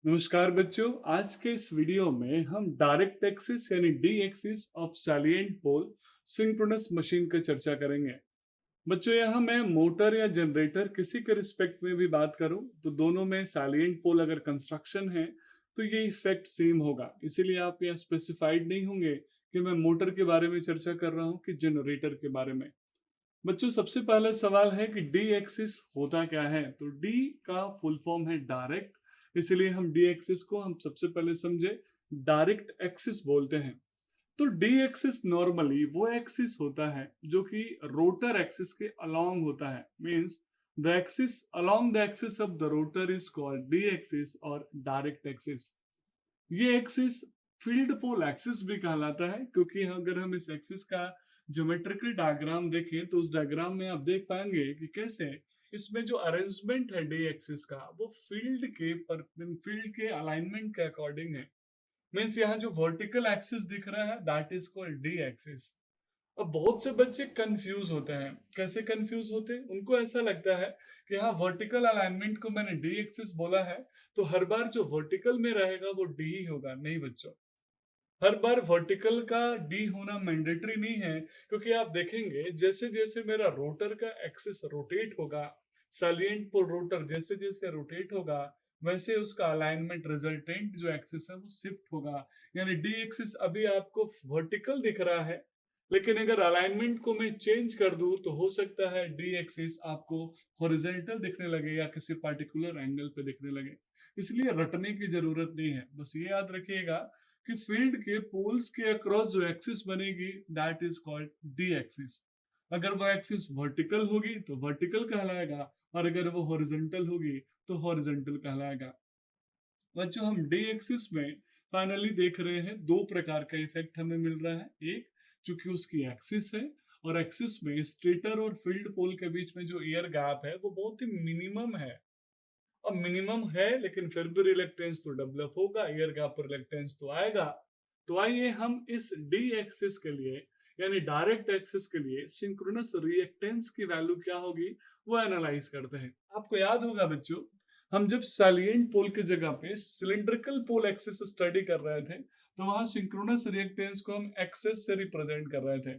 नमस्कार बच्चों। आज के इस वीडियो में हम डायरेक्ट एक्सिस यानी D axis of salient pole synchronous machine की चर्चा करेंगे। बच्चों यहाँ मैं मोटर या जनरेटर किसी के रिस्पेक्ट में भी बात करूं तो दोनों में सैलिएंट पोल अगर कंस्ट्रक्शन है तो ये इफेक्ट सेम होगा। इसीलिए आप यहाँ स्पेसिफाइड नहीं होंगे कि मैं मोटर के बारे में चर्चा कर रहा हूँ कि जनरेटर के बारे में। बच्चों सबसे पहला सवाल है कि डी एक्सिस होता क्या है। तो डी का फुल फॉर्म है डायरेक्ट, इसलिए हम डी एक्सिस को हम सबसे पहले समझे डायरेक्ट एक्सिस बोलते हैं। तो डी एक्सिस नॉर्मली वो एक्सिस होता है जो कि रोटर एक्सिस के अलोंग होता है। Means the axis along the axis of the rotor is called D axis और डायरेक्ट एक्सिस। ये एक्सिस फील्ड पोल एक्सिस भी कहलाता है, क्योंकि अगर हम इस एक्सिस का ज्योमेट्रिकल डायग्राम देखें तो उस डायग्राम में आप देख पाएंगे कि कैसे इसमें जो अरेंजमेंट है डी एक्सिस का वो फील्ड के अलाइनमेंट के अकॉर्डिंग है। मीन्स यहाँ जो वर्टिकल एक्सिस दिख रहा है that is called D axis. अब बहुत से बच्चे कंफ्यूज होते हैं। कैसे कंफ्यूज होते हैं? उनको ऐसा लगता है कि हाँ वर्टिकल अलाइनमेंट को मैंने डी एक्सिस बोला है तो हर बार जो वर्टिकल में रहेगा वो डी ही होगा। नहीं बच्चों, हर बार वर्टिकल का डी होना मैंडेटरी नहीं है, क्योंकि आप देखेंगे जैसे जैसे मेरा रोटर का एक्सिस रोटेट होगा, सैलिएंट पोल रोटर जैसे जैसे रोटेट होगा वैसे उसका अलाइनमेंट रिजल्टेंट जो एक्सिस है वो शिफ्ट होगा। यानी डी एक्सिस अभी आपको वर्टिकल दिख रहा है, लेकिन अगर अलाइनमेंट को मैं चेंज कर दूं तो हो सकता है डी एक्सिस आपको हॉरिजॉन्टल दिखने लगे या किसी पार्टिकुलर एंगल पे दिखने लगे। इसलिए रटने की जरूरत नहीं है, बस ये याद रखिएगा कि फील्ड के पोल्स के अक्रॉस जो एक्सिस बनेगी that is called D axis. अगर वो एक्सिस वर्टिकल होगी तो वर्टिकल कहलाएगा, और अगर वो हॉरिजॉन्टल होगी तो हॉरिजॉन्टल कहलाएगा। बच्चों हम डी एक्सिस में फाइनली देख रहे हैं दो प्रकार का इफेक्ट हमें मिल रहा है। एक चूंकि उसकी एक्सिस है, और एक्सिस में स्टेटर और फील्ड पोल के बीच में जो एयर गैप है वो बहुत ही मिनिमम है। अब मिनिमम है लेकिन फिर भी रिलेक्टेंस तो डेवलप होगा, एयर गैप पर रिलेक्टेंस तो आएगा। तो आइए हम इस डी एक्सिस के लिए यानी डायरेक्ट एक्सिस के लिए सिंक्रोनस रिएक्टेंस की वैल्यू क्या होगी वो एनालाइज करते हैं। आपको याद होगा बच्चों, हम जब सैलिएंट पोल की जगह पे सिलिंड्रिकल पोल एक्सिस स्टडी कर रहे थे तो वहां सिंक्रोनस रिएक्टेंस को हम एक्सेस से रिप्रेजेंट कर रहे थे।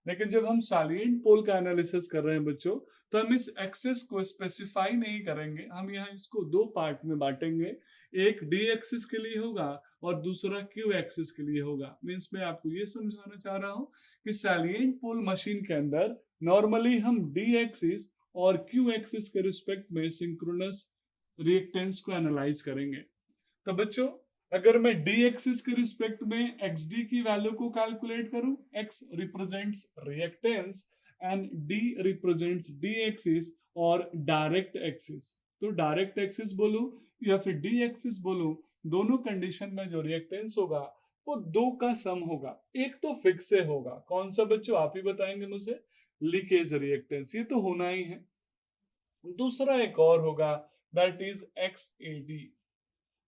लेकिन जब हम सैलिएंट पोल का एनालिसिस कर रहे हैं बच्चों, तो हम इस एक्सिस को स्पेसिफाई नहीं करेंगे। हम यहाँ इसको दो पार्ट में बांटेंगे। एक डी एक्सिस के लिए होगा और दूसरा क्यू एक्सिस के लिए होगा। मीन्स मैं आपको ये समझाना चाह रहा हूँ कि सैलिएंट पोल मशीन के अंदर नॉर्मली हम डी एक्सिस और क्यू एक्सिस के रिस्पेक्ट में सिंक्रोनस रिएक्टेंस को एनालाइज करेंगे। तो बच्चों अगर मैं डी एक्सिस के रिस्पेक्ट में एक्स डी की वैल्यू को कैलकुलेट करूं, x represents reactance and D represents D axis और डायरेक्ट एक्सिस। तो डायरेक्ट एक्सिस बोलूं या फिर डी एक्सिस बोलूं, दोनों कंडीशन में जो रिएक्टेंस होगा वो दो का सम होगा। एक तो फिक्स से होगा, कौन सा बच्चों आप ही बताएंगे मुझे? लीकेज रिएक्टेंस, ये तो होना ही है। दूसरा एक और होगा that is X A D.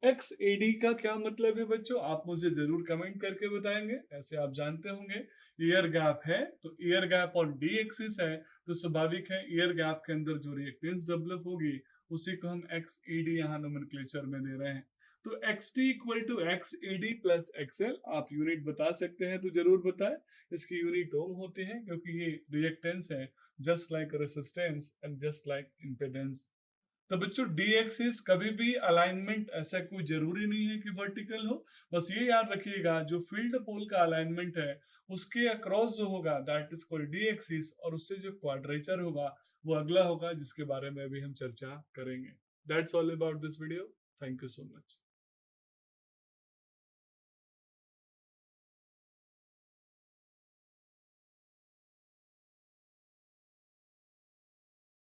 X AD का क्या मतलब है बच्चों? आप मुझे जरूर कमेंट करके बताएंगे। ऐसे आप जानते होंगे एयर गैप है तो एयर गैप और डी एक्सिस है तो स्वाभाविक है एयर गैप के अंदर जो रिएक्टेंस डेवलप होगी उसी को हम एक्स एडी यहाँ नोमेनक्लेचर में दे रहे हैं। तो X T equal to X AD plus XL. आप यूनिट बता सकते हैं तो जरूर बताएं। इसकी यूनिट ओम होती है क्योंकि ये रिएक्टेंस है, just like resistance and just like impedance. तो बच्चों डी एक्सिस कभी भी अलाइनमेंट ऐसा कोई जरूरी नहीं है कि वर्टिकल हो। बस ये याद रखिएगा जो फील्ड पोल का अलाइनमेंट है उसके अक्रॉस जो होगा that is called D axis, और उससे जो क्वाड्रेचर होगा वो अगला होगा जिसके बारे में अभी हम चर्चा करेंगे। That's all about this video. Thank you so much.